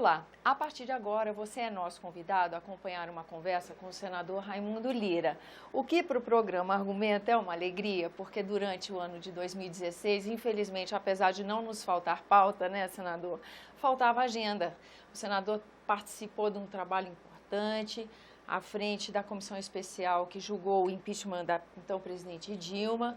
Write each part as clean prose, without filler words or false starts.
Olá, a partir de agora você é nosso convidado a acompanhar uma conversa com o senador Raimundo Lira. O que para o programa Argumento é uma alegria, porque durante o ano de 2016, infelizmente, apesar de não nos faltar pauta, né, senador, faltava agenda. O senador participou de um trabalho importante à frente da comissão especial que julgou o impeachment da então presidente Dilma.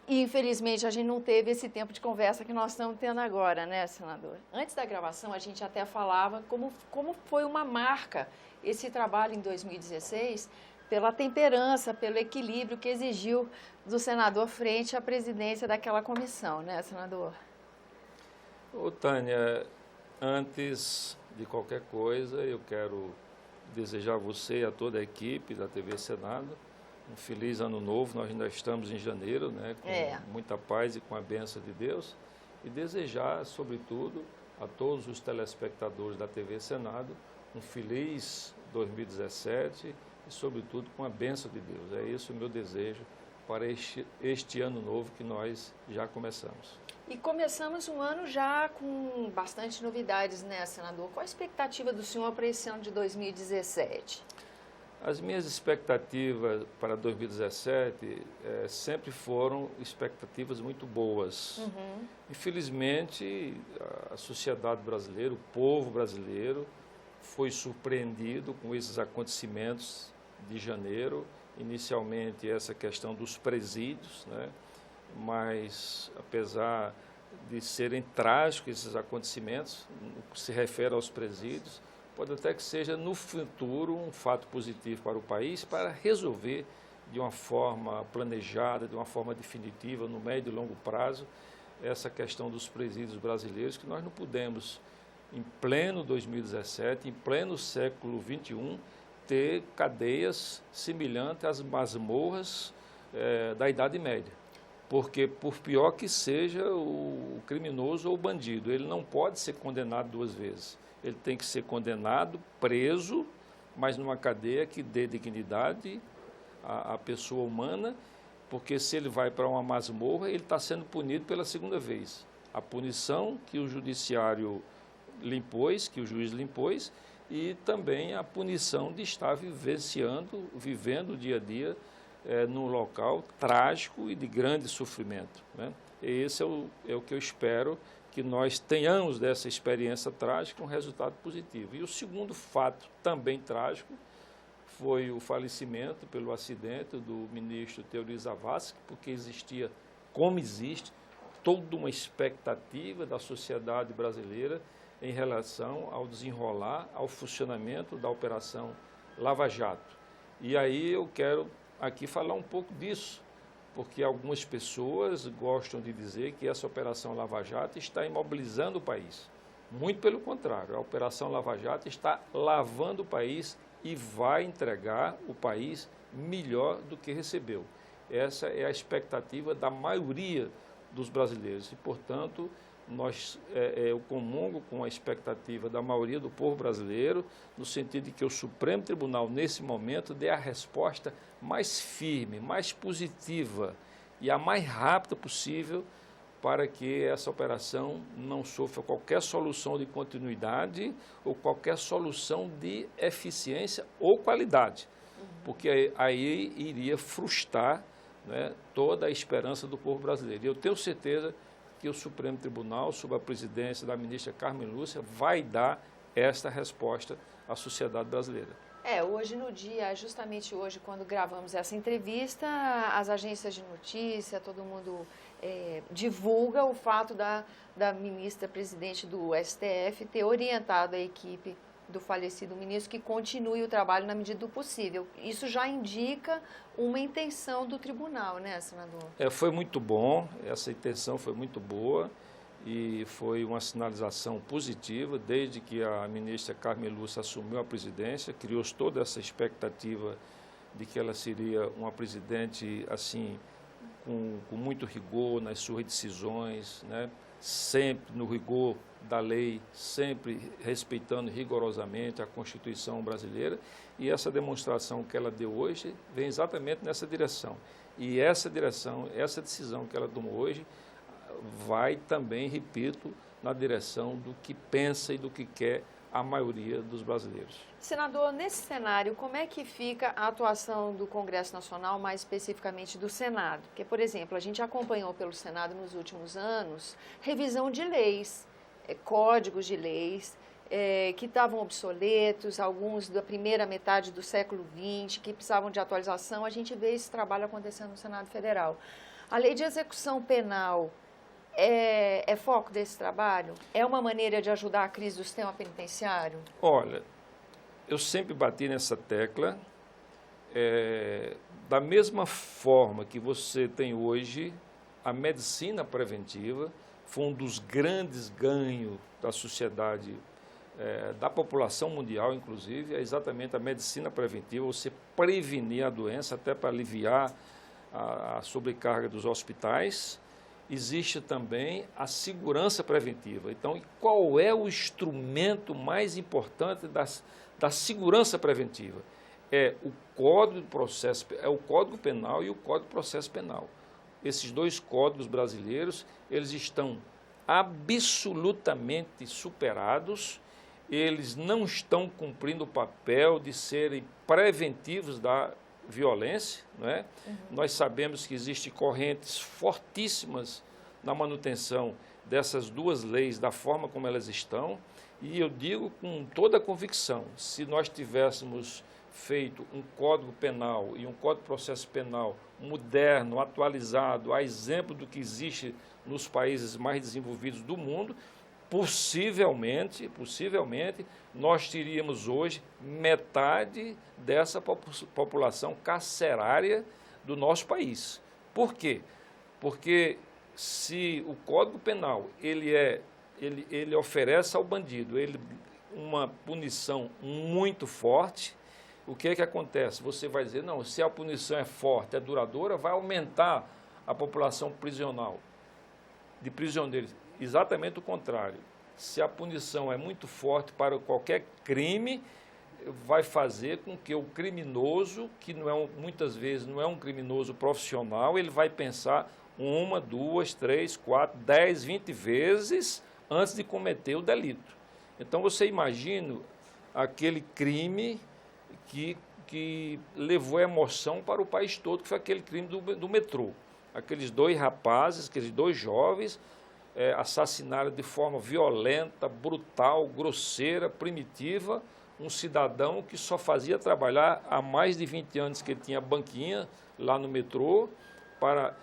E, infelizmente, a gente não teve esse tempo de conversa que nós estamos tendo agora, né, senador? Antes da gravação, a gente até falava como foi uma marca esse trabalho em 2016, pela temperança, pelo equilíbrio que exigiu do senador frente à presidência daquela comissão, né, senador? Ô, Tânia, antes de qualquer coisa, eu quero desejar a você e a toda a equipe da TV Senado um feliz ano novo. Nós ainda estamos em janeiro, né, com muita paz e com a bênção de Deus, e desejar, sobretudo, a todos os telespectadores da TV Senado um feliz 2017 e, sobretudo, com a bênção de Deus. É esse o meu desejo para este ano novo que nós já começamos. E começamos um ano já com bastante novidades, né, senador? Qual a expectativa do senhor para esse ano de 2017? As minhas expectativas para 2017 sempre foram expectativas muito boas. Infelizmente, a sociedade brasileira, o povo brasileiro, foi surpreendido com esses acontecimentos de janeiro. Inicialmente, essa questão dos presídios, né? Mas, apesar de serem trágicos esses acontecimentos, no que se refere aos presídios, pode até que seja no futuro um fato positivo para o país, para resolver de uma forma planejada, de uma forma definitiva, no médio e longo prazo, essa questão dos presídios brasileiros, que nós não podemos, em pleno 2017, em pleno século XXI, ter cadeias semelhantes às masmorras da Idade Média. Porque, por pior que seja o criminoso ou o bandido, ele não pode ser condenado duas vezes. Ele tem que ser condenado, preso, mas numa cadeia que dê dignidade à pessoa humana, porque se ele vai para uma masmorra, ele está sendo punido pela segunda vez. A punição que o judiciário lhe impôs, que o juiz lhe impôs, e também a punição de estar vivendo o dia a dia num local trágico e de grande sofrimento, né? E esse é o que eu espero, que nós tenhamos dessa experiência trágica um resultado positivo. E o segundo fato, também trágico, foi o falecimento pelo acidente do ministro Teori Zavascki, porque existia, como existe, toda uma expectativa da sociedade brasileira em relação ao desenrolar, ao funcionamento da Operação Lava Jato. E aí eu quero aqui falar um pouco disso, porque algumas pessoas gostam de dizer que essa Operação Lava Jato está imobilizando o país. Muito pelo contrário, a Operação Lava Jato está lavando o país e vai entregar o país melhor do que recebeu. Essa é a expectativa da maioria dos brasileiros e, portanto, eu comungo com a expectativa da maioria do povo brasileiro, no sentido de que o Supremo Tribunal, nesse momento, dê a resposta mais firme, mais positiva e a mais rápida possível para que essa operação não sofra qualquer solução de continuidade ou qualquer solução de eficiência ou qualidade, porque aí iria frustrar, né, toda a esperança do povo brasileiro. E eu tenho certeza que o Supremo Tribunal, sob a presidência da ministra Carmen Lúcia, vai dar esta resposta à sociedade brasileira. Hoje no dia, justamente hoje, quando gravamos essa entrevista, as agências de notícia, todo mundo divulga o fato da ministra presidente do STF ter orientado a equipe do falecido ministro que continue o trabalho na medida do possível. Isso já indica uma intenção do tribunal, né, senador? Foi muito bom, essa intenção foi muito boa e foi uma sinalização positiva. Desde que a ministra Carmen Lúcia assumiu a presidência, criou-se toda essa expectativa de que ela seria uma presidente assim, com muito rigor nas suas decisões, né? Sempre no rigor da lei, sempre respeitando rigorosamente a Constituição brasileira, e essa demonstração que ela deu hoje vem exatamente nessa direção. E essa direção, essa decisão que ela tomou hoje vai também, repito, na direção do que pensa e do que quer a maioria dos brasileiros. Senador, nesse cenário, como é que fica a atuação do Congresso Nacional, mais especificamente do Senado? Porque, por exemplo, a gente acompanhou pelo Senado nos últimos anos revisão de leis, códigos de leis, que estavam obsoletos, alguns da primeira metade do século XX, que precisavam de atualização. A gente vê esse trabalho acontecendo no Senado Federal. A lei de execução penal é foco desse trabalho? É uma maneira de ajudar a crise do sistema penitenciário? Olha, eu sempre bati nessa tecla. Da mesma forma que você tem hoje, a medicina preventiva foi um dos grandes ganhos da sociedade, da população mundial, inclusive, é exatamente a medicina preventiva, você prevenir a doença até para aliviar a sobrecarga dos hospitais. Existe também a segurança preventiva. Então, qual é o instrumento mais importante da segurança preventiva? É o Código Penal e o Código de Processo Penal. Esses dois códigos brasileiros, eles estão absolutamente superados, eles não estão cumprindo o papel de serem preventivos da violência, não é? Nós sabemos que existem correntes fortíssimas na manutenção dessas duas leis, da forma como elas estão, e eu digo com toda a convicção, se nós tivéssemos feito um Código Penal e um Código de Processo Penal moderno, atualizado, a exemplo do que existe nos países mais desenvolvidos do mundo, possivelmente, nós teríamos hoje metade dessa população carcerária do nosso país. Por quê? Porque se o Código Penal ele oferece ao bandido uma punição muito forte, o que é que acontece? Você vai dizer, não, se a punição é forte, é duradoura, vai aumentar a população prisional, de prisioneiros. Exatamente o contrário. Se a punição é muito forte para qualquer crime, vai fazer com que o criminoso, que muitas vezes não é um criminoso profissional, ele vai pensar 1, 2, 3, 4, 10, 20 vezes antes de cometer o delito. Então, você imagina aquele crime que levou emoção para o país todo, que foi aquele crime do metrô. Aqueles dois rapazes, aqueles dois jovens, assassinaram de forma violenta, brutal, grosseira, primitiva, um cidadão que só fazia trabalhar há mais de 20 anos que ele tinha banquinha lá no metrô para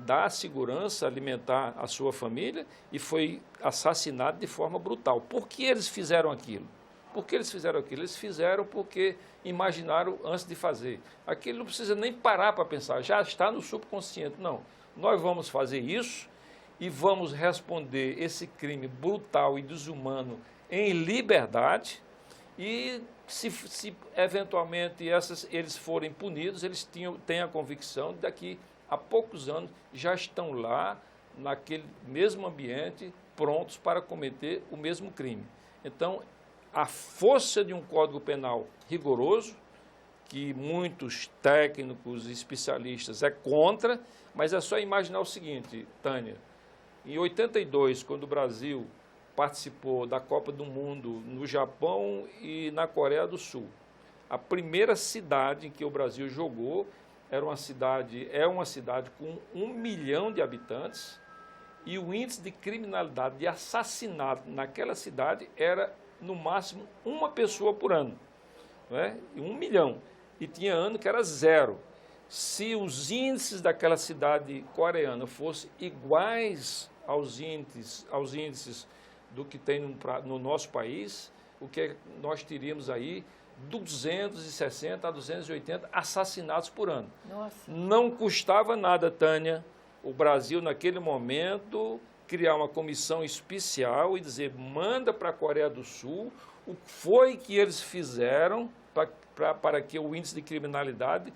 dar segurança, alimentar a sua família, e foi assassinado de forma brutal. Por que eles fizeram aquilo? Por que eles fizeram aquilo? Eles fizeram porque imaginaram antes de fazer. Aquilo não precisa nem parar para pensar, já está no subconsciente. Não, nós vamos fazer isso e vamos responder esse crime brutal e desumano em liberdade, e se eventualmente eles forem punidos, eles têm a convicção de que daqui a poucos anos já estão lá, naquele mesmo ambiente, prontos para cometer o mesmo crime. Então, a força de um Código Penal rigoroso, que muitos técnicos e especialistas é contra, mas é só imaginar o seguinte, Tânia, em 82, quando o Brasil participou da Copa do Mundo no Japão e na Coreia do Sul, a primeira cidade em que o Brasil jogou é uma cidade com 1 milhão de habitantes, e o índice de criminalidade, de assassinato naquela cidade era, no máximo, uma pessoa por ano, não é? 1 milhão. E tinha ano que era 0. Se os índices daquela cidade coreana fossem iguais aos índices do que tem no nosso país, o que nós teríamos aí? 260 a 280 assassinatos por ano. Nossa. Não custava nada, Tânia, o Brasil, naquele momento, criar uma comissão especial e dizer, manda para a Coreia do Sul o que foi que eles fizeram para que o índice de criminalidade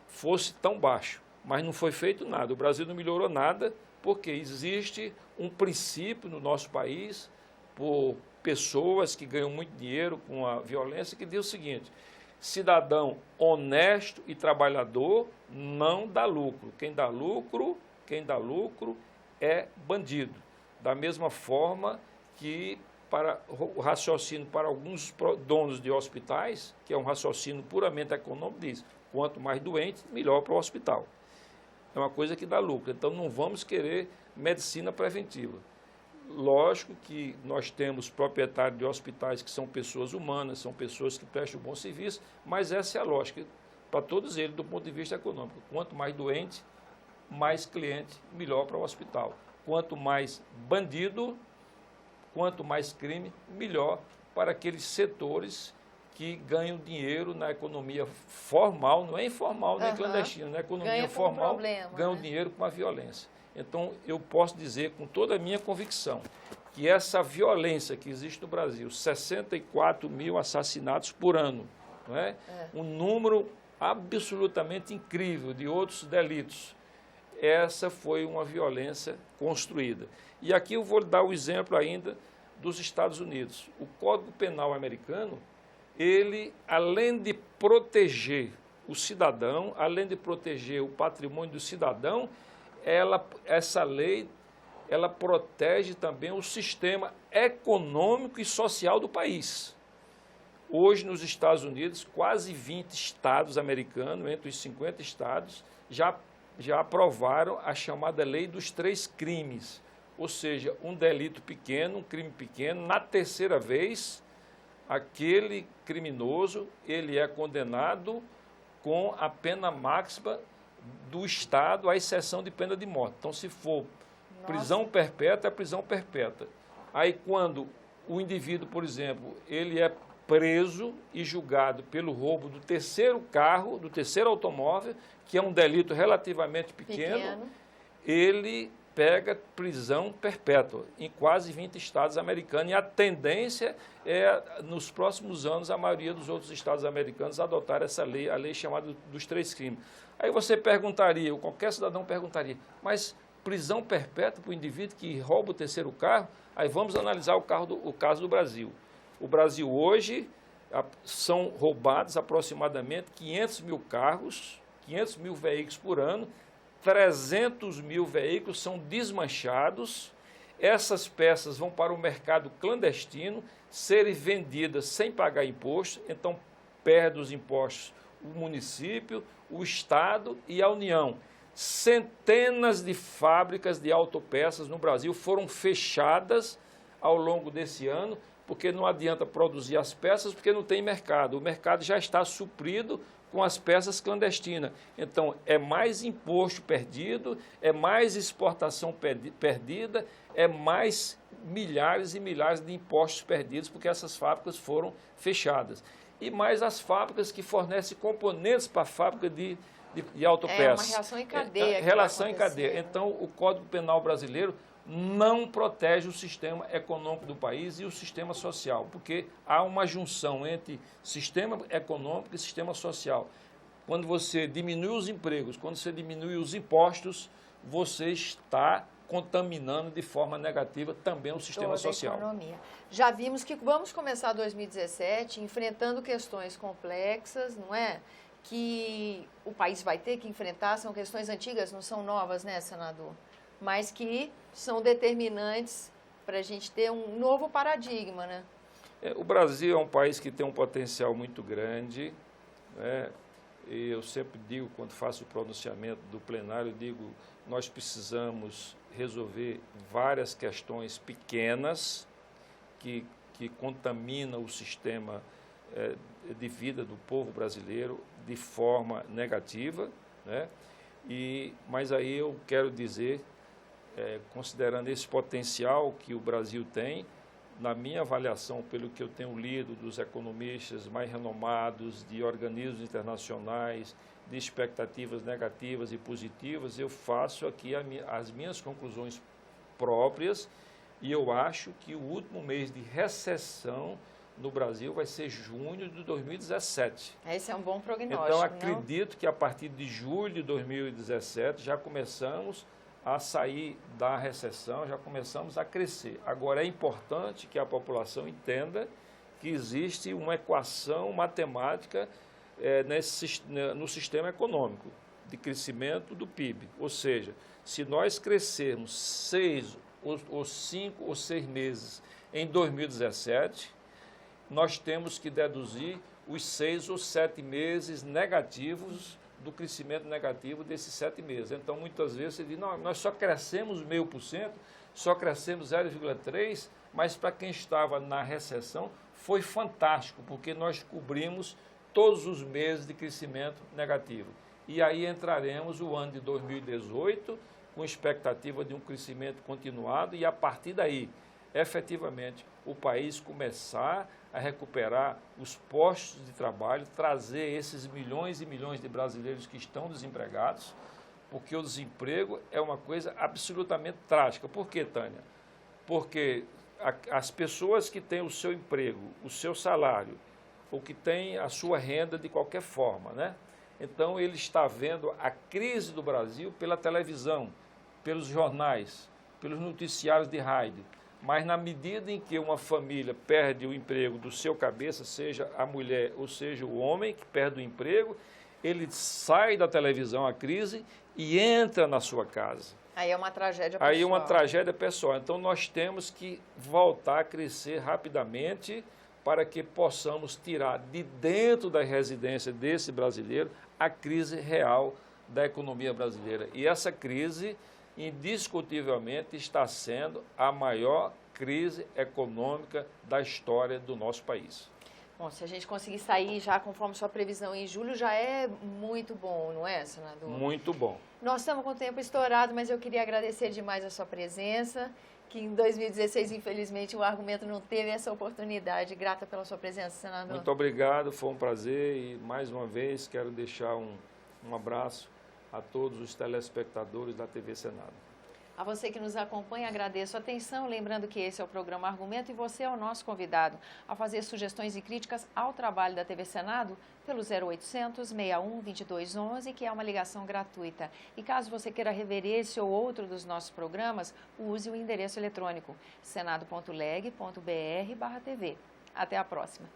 fosse tão baixo. Mas não foi feito nada, o Brasil não melhorou nada, porque existe um princípio no nosso país, por pessoas que ganham muito dinheiro com a violência, que diz o seguinte, cidadão honesto e trabalhador não dá lucro. Quem dá lucro é bandido. Da mesma forma que para o raciocínio para alguns donos de hospitais, que é um raciocínio puramente econômico, diz, quanto mais doente, melhor para o hospital. É uma coisa que dá lucro. Então, não vamos querer medicina preventiva. Lógico que nós temos proprietários de hospitais que são pessoas humanas, são pessoas que prestam bom serviço, mas essa é a lógica para todos eles do ponto de vista econômico. Quanto mais doente, mais cliente, melhor para o hospital. Quanto mais bandido, quanto mais crime, melhor para aqueles setores que ganham dinheiro na economia formal, não é informal nem clandestina, na economia formal, ganham dinheiro com a violência. Então, eu posso dizer com toda a minha convicção que essa violência que existe no Brasil, 64 mil assassinatos por ano, não é? Um número absolutamente incrível de outros delitos, essa foi uma violência construída. E aqui eu vou dar o exemplo ainda dos Estados Unidos. O Código Penal americano, ele, além de proteger o cidadão, além de proteger o patrimônio do cidadão, essa lei, ela protege também o sistema econômico e social do país. Hoje, nos Estados Unidos, quase 20 estados americanos, entre os 50 estados, já aprovaram a chamada lei dos 3 crimes. Ou seja, um delito pequeno, um crime pequeno, na terceira vez, aquele criminoso, ele é condenado com a pena máxima do Estado, à exceção de pena de morte. Então, se for prisão perpétua, é prisão perpétua. Aí, quando o indivíduo, por exemplo, ele é preso e julgado pelo roubo do terceiro carro, do terceiro automóvel, que é um delito relativamente pequeno, ele pega prisão perpétua em quase 20 estados americanos. E a tendência é, nos próximos anos, a maioria dos outros estados americanos adotar essa lei, a lei chamada dos 3 crimes. Aí você perguntaria, ou qualquer cidadão perguntaria, mas prisão perpétua para o indivíduo que rouba o terceiro carro? Aí vamos analisar o caso do Brasil. O Brasil hoje são roubados aproximadamente 500 mil carros, 500 mil veículos por ano, 300 mil veículos são desmanchados, essas peças vão para o mercado clandestino, serem vendidas sem pagar imposto, então perde os impostos o município, o Estado e a União. Centenas de fábricas de autopeças no Brasil foram fechadas ao longo desse ano, porque não adianta produzir as peças, porque não tem mercado. O mercado já está suprido com as peças clandestinas. Então, é mais imposto perdido, é mais exportação perdida, é mais milhares e milhares de impostos perdidos, porque essas fábricas foram fechadas. E mais as fábricas que fornecem componentes para a fábrica de autopeças. É uma reação em cadeia. Relação em cadeia. Então, o Código Penal brasileiro não protege o sistema econômico do país e o sistema social, porque há uma junção entre sistema econômico e sistema social. Quando você diminui os empregos, quando você diminui os impostos, você está contaminando de forma negativa também o sistema social. Economia. Já vimos que vamos começar 2017 enfrentando questões complexas, não é? Que o país vai ter que enfrentar, são questões antigas, não são novas, né, senador? Mas que são determinantes para a gente ter um novo paradigma, né? O Brasil é um país que tem um potencial muito grande, né? E eu sempre digo, quando faço o pronunciamento do plenário, digo, nós precisamos resolver várias questões pequenas que contaminam o sistema de vida do povo brasileiro de forma negativa, né? Mas aí eu quero dizer, considerando esse potencial que o Brasil tem, na minha avaliação, pelo que eu tenho lido dos economistas mais renomados, de organismos internacionais, de expectativas negativas e positivas, eu faço aqui as minhas conclusões próprias e eu acho que o último mês de recessão no Brasil vai ser junho de 2017. Esse é um bom prognóstico. Então, acredito que a partir de julho de 2017 já começamos a sair da recessão, já começamos a crescer. Agora, é importante que a população entenda que existe uma equação matemática no sistema econômico de crescimento do PIB. Ou seja, se nós crescermos 6 ou 5 ou 6 meses em 2017, nós temos que deduzir os 6 ou 7 meses negativos do crescimento negativo desses 7 meses. Então, muitas vezes você diz, não, nós só crescemos 0,5%, só crescemos 0,3%, mas para quem estava na recessão foi fantástico, porque nós cobrimos todos os meses de crescimento negativo. E aí entraremos o ano de 2018 com expectativa de um crescimento continuado e a partir daí, efetivamente, o país começar a recuperar os postos de trabalho, trazer esses milhões e milhões de brasileiros que estão desempregados, porque o desemprego é uma coisa absolutamente trágica. Por quê, Tânia? Porque as pessoas que têm o seu emprego, o seu salário, ou que têm a sua renda de qualquer forma, né? Então, ele está vendo a crise do Brasil pela televisão, pelos jornais, pelos noticiários de rádio. Mas na medida em que uma família perde o emprego do seu cabeça, seja a mulher ou seja o homem que perde o emprego, ele sai da televisão, a crise, e entra na sua casa. Aí é uma tragédia pessoal. Aí é uma tragédia pessoal. Então nós temos que voltar a crescer rapidamente para que possamos tirar de dentro da residência desse brasileiro a crise real da economia brasileira. E essa crise, indiscutivelmente, está sendo a maior crise econômica da história do nosso país. Bom, se a gente conseguir sair já conforme sua previsão em julho, já é muito bom, não é, senador? Muito bom. Nós estamos com o tempo estourado, mas eu queria agradecer demais a sua presença, que em 2016, infelizmente, o Argumento não teve essa oportunidade. Grata pela sua presença, senador. Muito obrigado, foi um prazer e, mais uma vez, quero deixar um abraço a todos os telespectadores da TV Senado. A você que nos acompanha, agradeço a atenção, lembrando que esse é o programa Argumento e você é o nosso convidado a fazer sugestões e críticas ao trabalho da TV Senado pelo 0800 61 2211, que é uma ligação gratuita. E caso você queira rever esse ou outro dos nossos programas, use o endereço eletrônico senado.leg.br/TV. Até a próxima.